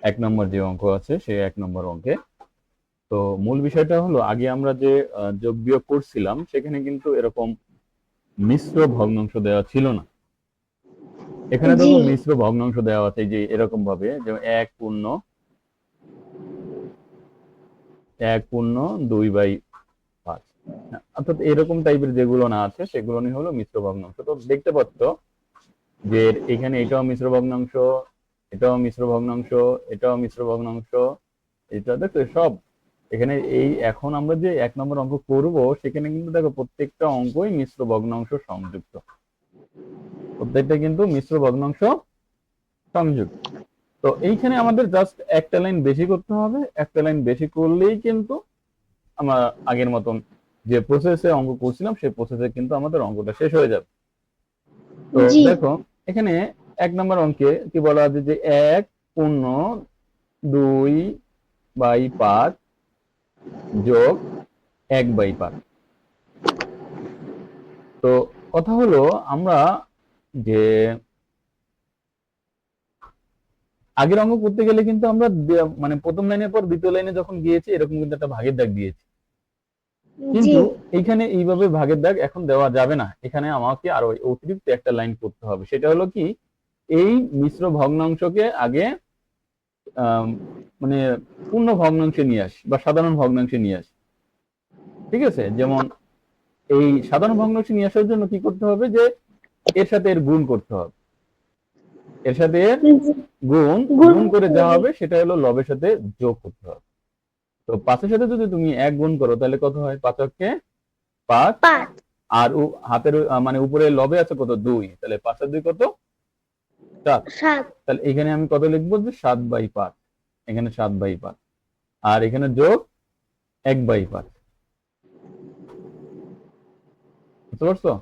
এক নম্বর যে অঙ্ক আছে সেই 1 নম্বর অঙ্কে। তো মূল বিষয়টা হলো, আগে আমরা যে যোগ বিয়োগ করছিলাম সেখানে কিন্তু এরকম মিশ্র ভগ্নাংশ দেওয়া ছিল না। এখানে জি দেখো মিশ্র ভগ্নাংশ দেওয়া আছে, এই যে এরকম ভাবে, যে 1 পূর্ণ 2/5। অর্থাৎ এরকম টাইপের যেগুলো না আছে সেগুলো নিয়ে হলো মিশ্র ভগ্নাংশ। তো দেখতে পাচ্ছ যে এখানে এটাও মিশ্র ভগ্নাংশ, এটাও মিশ্র ভগ্নাংশ, এটাও মিশ্র ভগ্নাংশ, এটা দেখো সব এখানে। এই এখন আমরা যে 1 নম্বর অঙ্ক করব সেখানে কিন্তু দেখো প্রত্যেকটা অঙ্কই মিশ্র ভগ্নাংশ সংযুক্ত, প্রত্যেকটা কিন্তু মিশ্র ভগ্নাংশ সংযুক্ত। তো এইখানে আমাদের জাস্ট একটা লাইন বেশি করতে হবে, একটা লাইন বেশি করলেই কিন্তু আমরা আগের মতন যে প্রসেসে অঙ্ক করছিলাম সেই প্রসেসে কিন্তু আমাদের অঙ্কটা শেষ হয়ে যাবে। তো জি দেখো এখানে 1 নম্বর অঙ্কে কি বলা আছে, যে 1 পূর্ণ 2/5 যোগ 1/5। তো কথা হলো, আমরা যে আগের অঙ্ক করতে গেলে কিন্তু আমরা মানে প্রথম লাইনের পর দ্বিতীয় লাইনে যখন গিয়েছি এরকম কিন্তু একটা ভাগের দাগ দিয়েছি, জি কিন্তু এইখানে এইভাবে ভাগের দাগ এখন দেওয়া যাবে না। এখানে আমাকে আরো অতিরিক্ত একটা লাইন করতে হবে, সেটা হলো কি, এই মিশ্র ভগ্নাংশকে আগে আহ মানে পূর্ণ ভগ্নাংশে নিয়ে আসি বা সাধারণ ভগ্নাংশে নিয়ে আসি। ঠিক আছে, যেমন এই সাধারণ ভগ্নাংশে নিয়ে আসার জন্য কি করতে হবে, যে এর সাথে এর গুণ করতে হবে, এর সাথে এর জি গুণ, গুণ গুণ করে যা করবে। হবে সেটা হলো লবের সাথে যোগ করতে হবে। তো 5-এর সাথে যদি তুমি 1 গুণ করো তাহলে কত হয়, 5 × 5। 5 আর হাতের মানে উপরে লবে আছে কত, 2, তাহলে 5 আর 2 কত, 7। 7 তাহলে এখানে আমি কত লিখবো, যে 7/5। এখানে 7/5, আর এখানে যোগ 1/5। বুঝতে পারছো?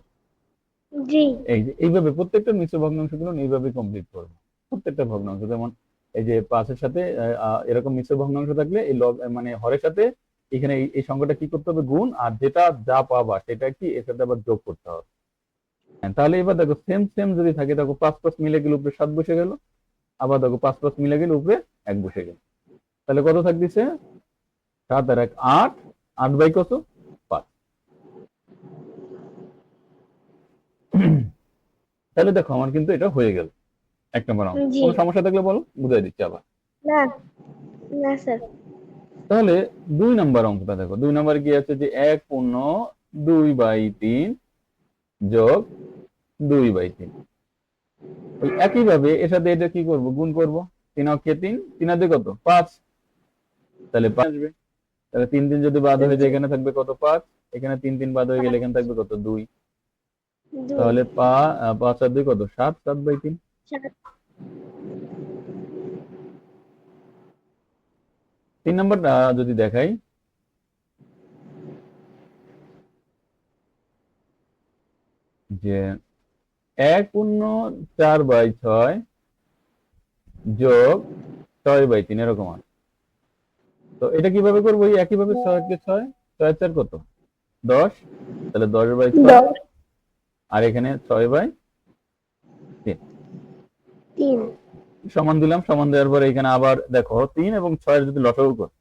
জি এই যে এইভাবে প্রত্যেকটা মিশ্র ভগ্নাংশগুলো এইভাবে কমপ্লিট করবো, প্রত্যেকটা ভগ্নাংশ। যেমন এই যে 5-এর সাথে এরকম মিশ্র ভগ্নাংশ থাকলে এই লব মানে হরের সাথে এখানে এই সংখ্যাটা কি করতে হবে, গুণ, আর যেটা যা পাবা সেটা কি এর সাথে আবার যোগ করতে হবে। হ্যাঁ, তাহলে এবার দেখো সেম সেম যদি থাকে, দেখো 5 5 মিলে গেলে উপরে 7 বসে গেল, আবার দেখো 5 5 মিলে গেলে উপরে 1 বসে গেল। তাহলে কত থাকতেছে, 7 আর 1 8, 8 বাই কত, 5। তাহলে দেখো আমার কিন্তু এটা হয়ে গেল 1 নম্বর অঙ্ক। জি কোনো সমস্যা থাকলে বলো, বুঝাই দিচ্ছি আবার। না না স্যার। তাহলে 2 নম্বর অঙ্কটা দেখো, 2 নম্বরে কি আছে, যে 1 পূর্ণ 2/3 যোগ 2/3। ওই একইভাবে এর সাথে এটা কি করব, গুণ করব। 3 অক্ষে 3, 3 আর 2 কত, 5। তাহলে 5 আসবে। তাহলে 3 3 যদি বাদ হয়ে যায় জি এখানে থাকবে কত, 5। এখানে 3 3 বাদ হয়ে গেলে এখানে থাকবে কত, 2। 2 তাহলে 5 আর 2 কত, 7, 7/3। 7 3 নম্বরটা যদি দেখাই, যে 1 পূর্ণ 4/6 যোগ 6/3 এরকম আছে। তো এটা কিভাবে করবো, এই একইভাবে 6 কে 6, 6 আর 4 কত, 10। তাহলে 10/6, 10 আর এখানে 6/3। 3 সমান দিলাম, সমান দেওয়ার পরে এখানে আবার দেখো 3 এবং 6 যদি লসাগু করো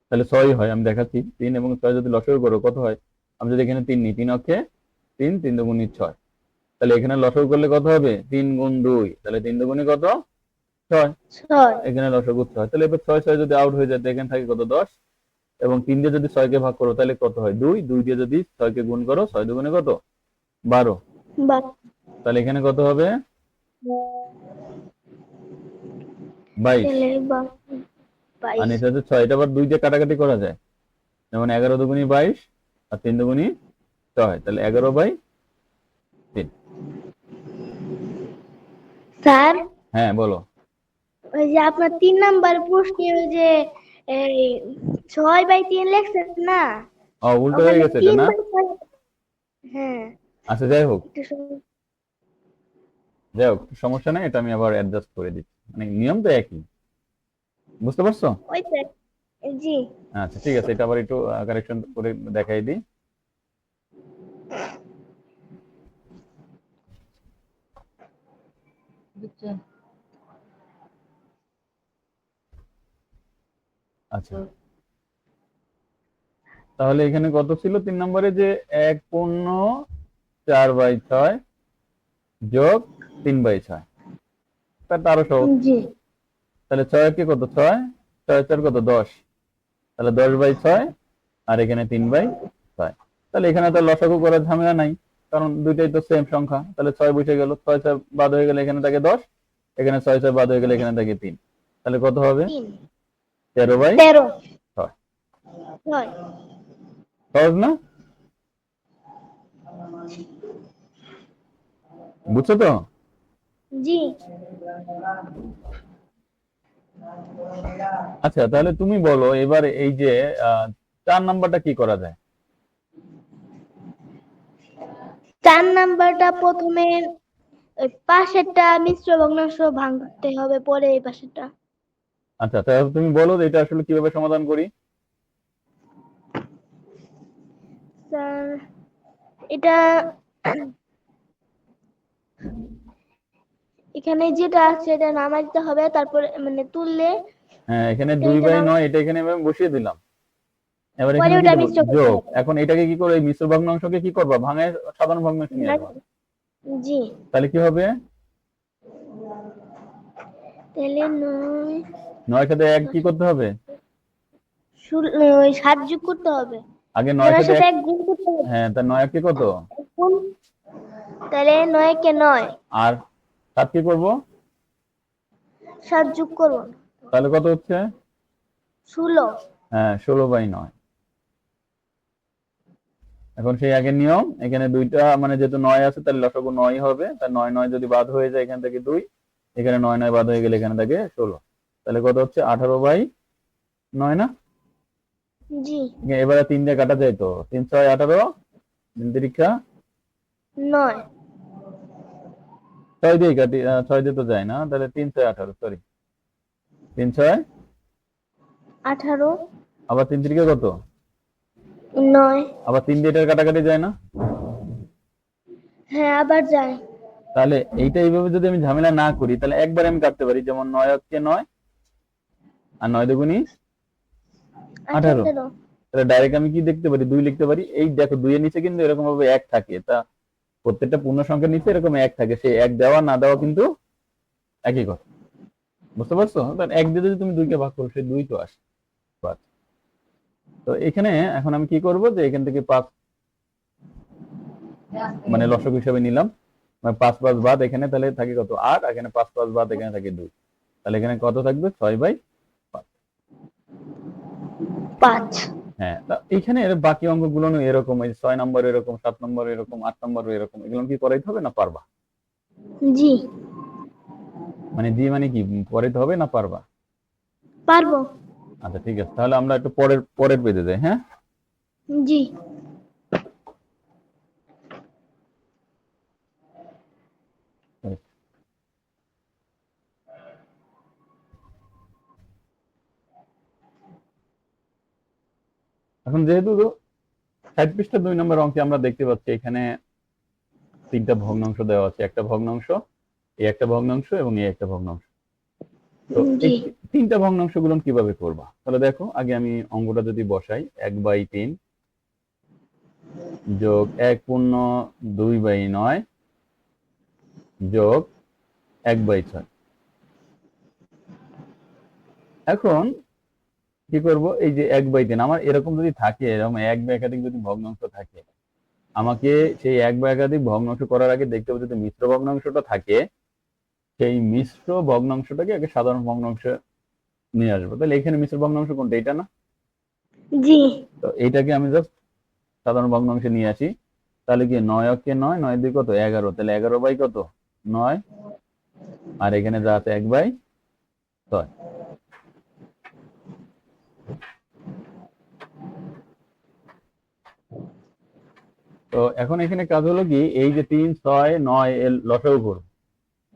তাহলে 6 হয়, আমি দেখাচ্ছি। 3 এবং 6 যদি লসাগু করো কত হয়, আমি যদি এখানে 3 নিই, 3 অক্ষে 3, 3 × 2 = 6। তাহলে এখানে লসাগু করলে কত হবে, 3 × 2, তাহলে 3 × 2 = কত, 6। 6 এখানে লসাগু 6। তাহলে এবার 6 6 যদি আউট হয়ে যায় এখানে থাকে কত, 10। এবং 3 দিয়ে যদি 6 কে ভাগ করো তাহলে কত হয়, 2। 2 দিয়ে যদি 6 কে গুণ করো, 6 2 কত, 12। 12 তাহলে এখানে কত হবে, 22। তাহলে আর 22 নিচে হচ্ছে 6, এটা আবার 2 দিয়ে কাটাকাটি করা যায়, যেমন 11 দুগুণী 22, আর 3 দুগুণী 6, তাহলে 11/3। স্যার। হ্যাঁ বলো। ওই যে আপনার 3 নাম্বার প্রশ্নে ওই যে এই 6/3 লেখছেন না, উল্টো হয়ে ওখানে গেছে এটা, তিন না? বাই ছয়। হ্যাঁ আচ্ছা যাই হোক, একটু সমস্যা নাই, এটা আমি আবার অ্যাডজাস্ট করে দিচ্ছি, মানে নিয়ম তো একই। বুঝতে পারছো? ওই তো জি আচ্ছা ঠিক আছে, এটা আবার একটু কারেকশন করে দেখাই দিই। আচ্ছা, তাহলে এখানে কত ছিল 3 নম্বরে, যে 1/4/6 যোগ 3/6, তারটা আরো সহজ। জি তাহলে 6 কি কত, 6, 6 4 কত 10, তাহলে 10/6 আর এখানে 3/6। তাহলে এখানে তো লসাগু করার ঝামেলা নাই, কারণ দুইটাই তো সেম সংখ্যা। তাহলে 6 বসে গেল, 6 6 বাদ হয়ে গেলে এখানে থাকে 10, এখানে 6 6 বাদ হয়ে গেলে এখানে থাকে 3। তাহলে কত হবে, 3 13/6। 13 হয়। সহজ না? বুঝছো তো? জি আচ্ছা, তাহলে তুমি বলো এবার, এই যে 4 নাম্বারটা কি করা যায়? 4 নাম্বারটা প্রথমে ওই পাশেরটা মিশ্র ভগ্নাংশ ভাঙতে হবে, পরে এই পাশেরটা। আচ্ছা, তাহলে তুমি বলো যে এটা আসলে কিভাবে সমাধান করি। স্যার এটা এখানে যেটা আছে এটা নামাই দিতে হবে, তারপরে মানে তুললে হ্যাঁ, এখানে এটা এটা 2/9 এটা এখানে আমি বসিয়ে দিলাম। এবার পরে এখানে কি ওটা দেবো, মিশ্র করতে যোগ। হবে। এখন এটাকে কি করে, এই মিশ্র ভগ্নাংশকে কি করবা, ভাঙে সাধারণ ভগ্নাংশে নিয়ে আসবা। জি তাহলে কি হবে, তাহলে 9 9 সাথে 1 কি করতে হবে, ওই 7 যোগ করতে হবে, আগে 9 9 এর সাথে সাথে 1। 1 গুণ করতে হবে। হ্যাঁ, তা 9 কি কত, গুণ, তাহলে 9 কে 9, আর 7 কি করব, 7 যোগ করব, তাহলে কত হচ্ছে, 16। হ্যাঁ 16/9। এখন সেই আগের নিয়ম, এখানে দুইটা মানে যেহেতু 9 আছে তাহলে লসাগু 9 হবে, তার 9 9 যদি বাদ হয়ে যায় এখান থেকে 2, এখানে 9 9 বাদ হয়ে গেলে এখানে থাকে 16। তাহলে কত হচ্ছে, 18/9 না? জি এবারে 3 দিয়ে কাটা যায় তো, 3 6 18, 3 তিরিক্ষা 9 6 দিয়ে কাটি, 6 দিয়ে তো যায় না, তাহলে 3 6 18, সরি 3 6, 18 আবার 3 তিরিক্ষা কত, 9, আবার 3 দিয়ে এটার কাটাকাটি যায় না? হ্যাঁ আবার যায়। তাহলে এইটা এইভাবে যদি আমি ঝামেলা না করি, তাহলে একবারে আমি কাটতে পারি, যেমন 9 হচ্ছে 9 আর 9 দুগুণী 18। 18 তাহলে ডাইরেক্ট আমি কি দেখতে পারি, 2 লিখতে পারি। এই দেখো 2 এর নিচে কিন্তু এরকম ভাবে 1 থাকে, তা প্রত্যেকটা পূর্ণ সংখ্যার নিচে এরকম 1 থাকে, সেই 1 দেওয়া না দেওয়া কিন্তু একই কথা। বুঝতে পারছো? তাহলে 1 দিয়ে যদি তুমি 2 কে ভাগ করো, সেই 2 তো আসে। বাস। তো এখানে এখন আমি কি করব, যে এখান থেকে 5 মানে লসক হিসেবে নিলাম, মানে 5 5 বাদ এখানে তাহলে থাকে কত, 8, এখানে 5 5 বাদ এখানে থাকে 2, তাহলে এখানে কত থাকবে, 6/5। 5। হ্যাঁ, তা এখানে এর বাকি অঙ্কগুলো এরকম, এই 6 নম্বর এরকম, 7 নম্বর এরকম, 8 নম্বর এরকম, এগুলো কি করাইতে হবে না পারবা? জি মানে জি মানে কি, করাইতে হবে না পারবা? পারবো। আচ্ছা ঠিক আছে, তাহলে আমরা একটু পরের পরের পেজে যাই। হ্যাঁ, জি এখন যেহেতু 60 পৃষ্ঠা 2 নম্বর অঙ্কে আমরা দেখতে পাচ্ছি এখানে 3টা ভগ্নাংশ দেওয়া আছে, একটা ভগ্নাংশ, এই একটা ভগ্নাংশ এবং এই একটা ভগ্নাংশ। তো এই জি 3টা ভগ্নাংশ গুলো কিভাবে করবা, তাহলে দেখো আগে আমি অঙ্কটা যদি বসাই, 1/3 যোগ 1/2/9 যোগ 1/6। এখন কি করব, এই যে 1/3 আমার এরকম যদি থাকে, এরকম এক বা একাধিক যদি ভগ্নাংশ থাকে, আমাকে সেই এক বা একাধিক ভগ্নাংশ করার আগে দেখতে হবে যদি মিশ্র ভগ্নাংশটা থাকে, সেই মিশ্র ভগ্নাংশটাকে আগে সাধারণ ভগ্নাংশে নিয়ে আসবো। তাহলে এখানে মিশ্র ভগ্নাংশ কোনটা, এটা না? জি তো এইটাকে আমি জাস্ট সাধারণ ভগ্নাংশে নিয়ে আসি। তাহলে কি 9 অক্ষে 9, 9 2 কত 11, তাহলে 11 কত 9, আর এখানে যা আছে 1/6। তো এখন এখানে কাজ হলো কি, এই যে 3 6 9 এর লসাগু করব।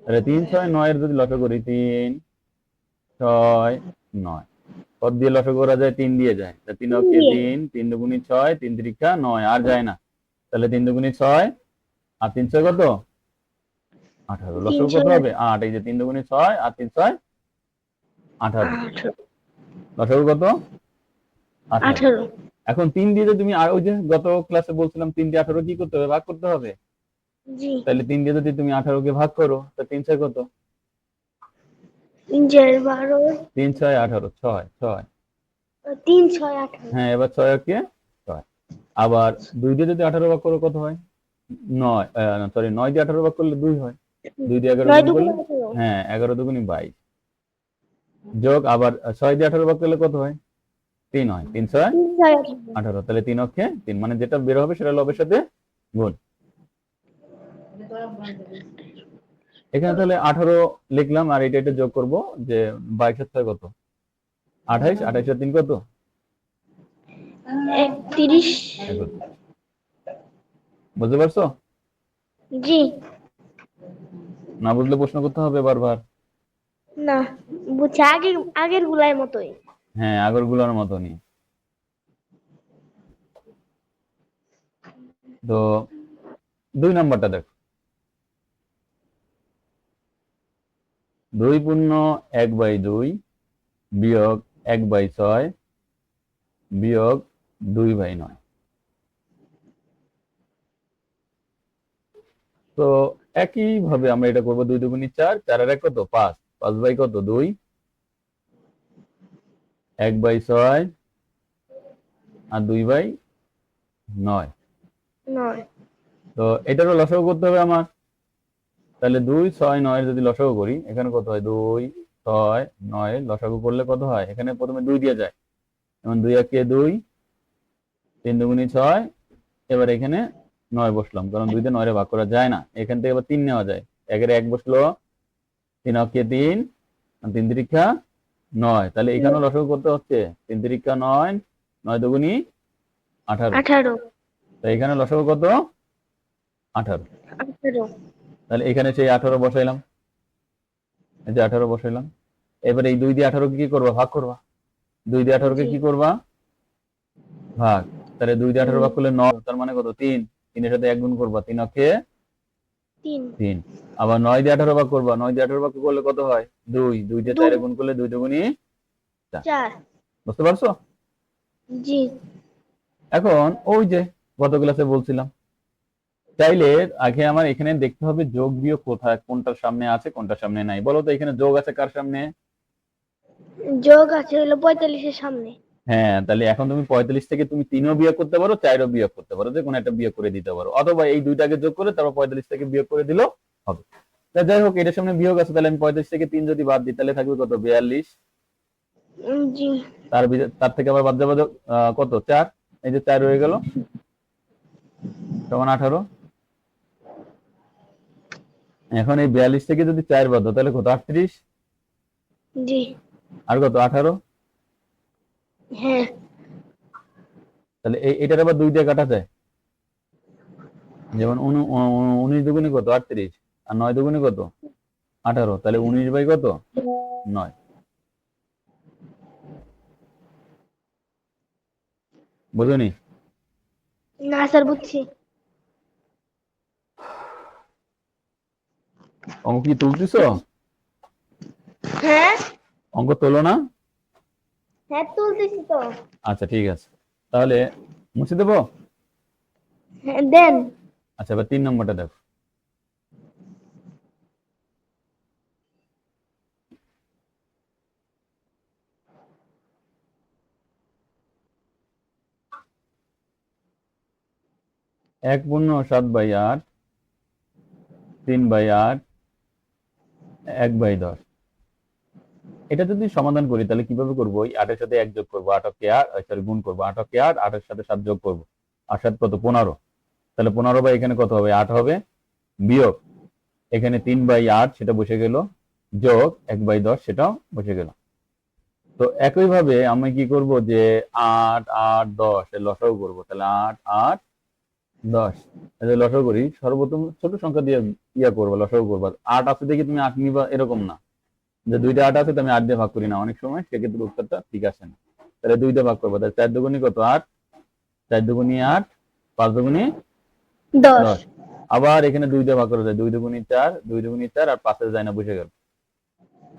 তাহলে 3 6 9 এর যদি লসাগু করি, 3 6 9, কত দিয়ে লসাগু করা যায়, 3 দিয়ে যায়। তা 3 অক্ষে 3, 3 দুগুণী 6, 3 তিরিক্ষা 9, আর যায় না। তাহলে 3 দুগুণী 6 আর 3 6 কত, 18। লসাগু কত হবে, 8। এই যে 3 দুগুণী 6 আর 3 6 18। 18 লসাগু কত? 18। 18। এখন 3 দিয়ে যদি তুমি আর ওই যে গত ক্লাসে বলছিলাম 3 দিয়ে 18 কি করতে হবে? ভাগ করতে হবে। জি। তাহলে 3 দিয়ে যদি তুমি 18 কে ভাগ করো তা 3 6 কত? 3 4 12, 3 6 18, 6 6। 3 6 18। হ্যাঁ, এবার 6 কে 6। আবার 2 দিয়ে যদি 18 ভাগ করো কত হয়? 9, সরি 9 দিয়ে 18 ভাগ করলে 2 হয়। 2 দিয়ে 11 9 গুণ দুগুণে করলে 18। হ্যাঁ 11 দুগুণে 22। যোগ আবার 6 দিয়ে 18 ভাগ করলে কত হয়? 3 হয়। 3 6 3 6 18। 18। তাহলে 3 অক্ষে 3, মানে যেটা বের হবে সেটা লবের সাথে গুণ। এখানে তাহলে 18 লিখলাম আর এটা যোগ করব যে 22 এর 6 কত? 28, 28 এর 3 কত? 31। 31। বুঝতে পারছো? জি। না বুঝলে প্রশ্ন করতে হবে বারবার। না, বুঝছি, আগের গুলার মতোই। হ্যাঁ, আগরগুলোর মতনই। তো 2 নাম্বারটা দেখো। 2 পূর্ণ 1/2 বিয়োগ 1/6 বিয়োগ 2/9। তো একই ভাবে আমরা এটা করব। 2 দুগুণে 4, 4 আর 1 কত? 5, 5 বাই কত? 2, 1/6 আর 2/9। 9। তো এটারও লসাগু করতে হবে আমার। তাহলে 2 6 9 যদি লসাগু করি, এখানে কত হয়? 2 6 9 লসাগু করলে কত হয়? এখানে প্রথমে 2 দিয়ে যায়, যেমন 2 একে 2, 3 দুগুণে 6। এবার এখানে 9 বসলাম, কারণ 2 দিয়ে 9 রে ভাগ করা যায় না। এখান থেকে আবার 3 নেওয়া যায়, 1 এর 1 বসলো, 3 অক্ষে 3, 3 তিরিক্ষা 9। তাহলে এখানেও লসাগু করতে হচ্ছে। 3 তিরিক্ষা 9, 9 দুগুণি 18। 18। তো এখানে লসাগু কত? 18। 18। তাহলে এখানে সেই 18 বসাইলাম, এই যে 18 বসাইলাম। এবারে এই 2 দিয়ে 18 কে কি করবা? ভাগ করবা। 2 দিয়ে 18 কে জি। কি করবা? ভাগ। তাহলে 2 দিয়ে 18 ভাগ করলে 9, তার মানে কত? 3। 3 এর সাথে 1 গুণ করবা, 3 অক্ষে 3। 3। আবার 9 দিয়ে 18 ভাগ করবা, 9 দিয়ে 18 ভাগ করলে কত হয়? 2। 2 দিয়ে 4 এ 2। গুণ করলে 2 দুগুণি 4। 4। বুঝতে পারছো? জি। এখন ওই যে গত ক্লাসে বলছিলাম, চাইলে আগে আমার এখানে দেখতে হবে যোগ বিয়োগ কোথায়, কোনটার সামনে আছে কোনটার সামনে নাই। বলো তো এখানে যোগ আছে কার সামনে? যোগ আছে হলো 45 এর সামনে। হ্যাঁ, তাহলে এখন তুমি 45 থেকে তুমি 3ও বিয়োগ করতে পারো, 4ও বিয়োগ করতে পারো, যে কোনো একটা বিয়োগ করে দিতে পারো, অথবা এই দুইটাকে যোগ করে তারপর 45 থেকে বিয়োগ করে দিলেও হবে। তা যাই হোক, এটার সামনে বিয়োগ আছে, তাহলে আমি 45 থেকে 3 যদি বাদ দিই তাহলে থাকবে কত? 42। জি। তার থেকে আবার বাদ যাবে কত? 4। এই যে 4 হয়ে গেল, সমান 18। এখন এই 42 থেকে যদি 4 বাদ দাও তাহলে কত? 38। জি। আর কত? 18। হ্যাঁ। তাহলে এটার আবার 2 দিয়ে কাটা যায়, যেমন 19 দুগুণে কত? 38। আর 9 দুগুণে কত? 18। তাহলে 19 বাই কত? 9। বুঝুনি? না স্যার, বুঝছি। অঙ্ক কি তুলতেছো? হ্যাঁ। অঙ্ক তোলো না? হ্যাঁ, তুলতেছি তো। আচ্ছা ঠিক আছে, তাহলে মুছে দেবো। হ্যাঁ, দেন। আচ্ছা, এবার 3 নম্বরটা দেখো। এক পূর্ণ 7/8, 3/8, 1/10। এটা যদি সমাধান করি তাহলে কিভাবে করবো? ওই 8 এর সাথে 1 যোগ করবো, 8 কে 8, সরি গুণ করবো, 8 কে 8, 8 এর সাথে 7 যোগ করবো, আর 7 কত? 15। তাহলে 15 বাই এখানে কত হবে? 8 হবে, বিয়োগ এখানে 3/8 সেটা বসে গেল, যোগ 1/10 সেটাও বসে গেল। তো একই ভাবে আমি কি করব, যে 8 8 10 এর লসাগু করব। তাহলে 8 8 10 এর লসাগু করি, সর্বপ্রথম ছোট সংখ্যা দিয়ে করবো, লসাগু করবো। 8 আছে দেখি তুমি 8 নিবা এরকম না, যে 2টা 8 আছে তো আমি 8 দিয়ে ভাগ করি না, অনেক সময় সেক্ষেত্রে উত্তরটা ঠিক আসে না। তাহলে 2 দিয়ে ভাগ করবো, তাহলে 4 দুগুণী কত? 8, 4 দুগুণী 8, 5 দুগুণী 10। 10। আবার এখানে 2 দিয়ে ভাগ করা যায়, 2 দুগুণী 4, 2 দুগুণী 4, আর 5 এ যায় না, বসে গেল।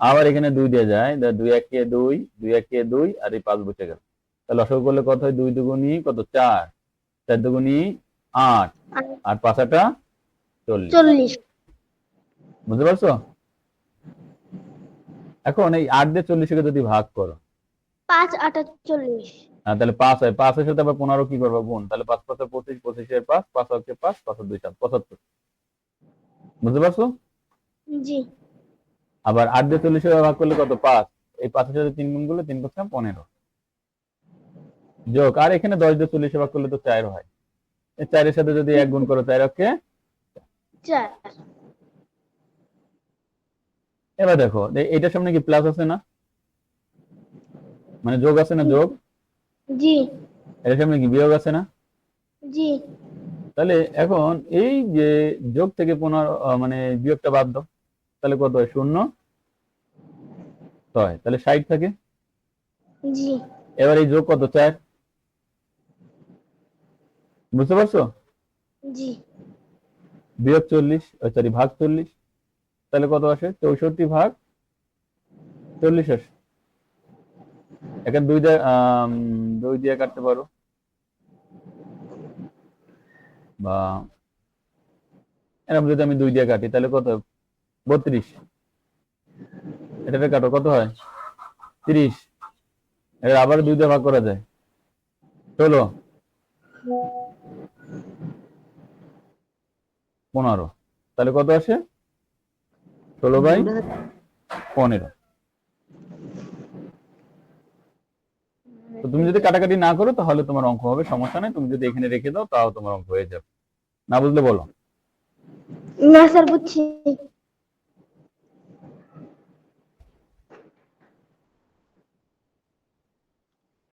আবার এখানে 2 দিয়ে যায়, 2 একে 2, 2 একে 2, আর এই 5 বসে গেল। তাহলে লসাগু করলে কত হয়? 2 দুগুণী কত? 4, 4 দুগুণী 8, আর 5 আটা 40। 40। বুঝতে পারছো? এখন এই 8 দিয়ে 40 কে যদি ভাগ করো, 5 8 40। তাহলে 5 হয়, 5 এর সাথে আবার 15 কি করবো? গুণ। তাহলে 5 5 25, 25 এর 5, 5 হচ্ছে 5, 5 2 7, 75। বুঝতে পারছো? জি। আবার 8 দিয়ে 40 ভাগ করলে কত? 5। এই 5 এর সাথে 3 গুণ করলে 3 5 15 যোগ, আর এখানে 10 দিয়ে 40 ভাগ করলে তো 4 হয়। এই 4 এর সাথে যদি 1 গুণ করো, 4 ওকে। 4। এবার দেখো, এইটার সামনে কি প্লাস আছে না? মানে যোগ আছে না? যোগ। জি। এটার সামনে কি বিয়োগ আছে না? জি। তাহলে এখন এই যে যোগ থেকে 15 মানে বিয়োগটা বাদ দাও, তাহলে কত হয়? 0 6, তাহলে 60 থাকে। জি। এবার এই যোগ কত? 4। বুঝতে পারছো? জি। বিয়োগ 40, সরি ভাগ 40, তাহলে কত আসে? 64 ভাগ 40 আসে। এখানে 2 দিয়ে কাটতে পারো, বা এরকম যদি আমি 2 দিয়ে কাটি তাহলে কত? 32। এটাতে কাটো, কত হয়? 30। এটা আবার 2 দিয়ে ভাগ করা যায়, 16, 15। তাহলে কত আসে? 16/15। তো তুমি যদি কাটাকাটি না করো তাহলে তোমার অঙ্ক হবে, সমস্যা নেই। তুমি যদি এখানে রেখে দাও তাও তোমার অঙ্ক হয়ে যাবে। না বুঝলে বলো। না স্যার, বুঝছি।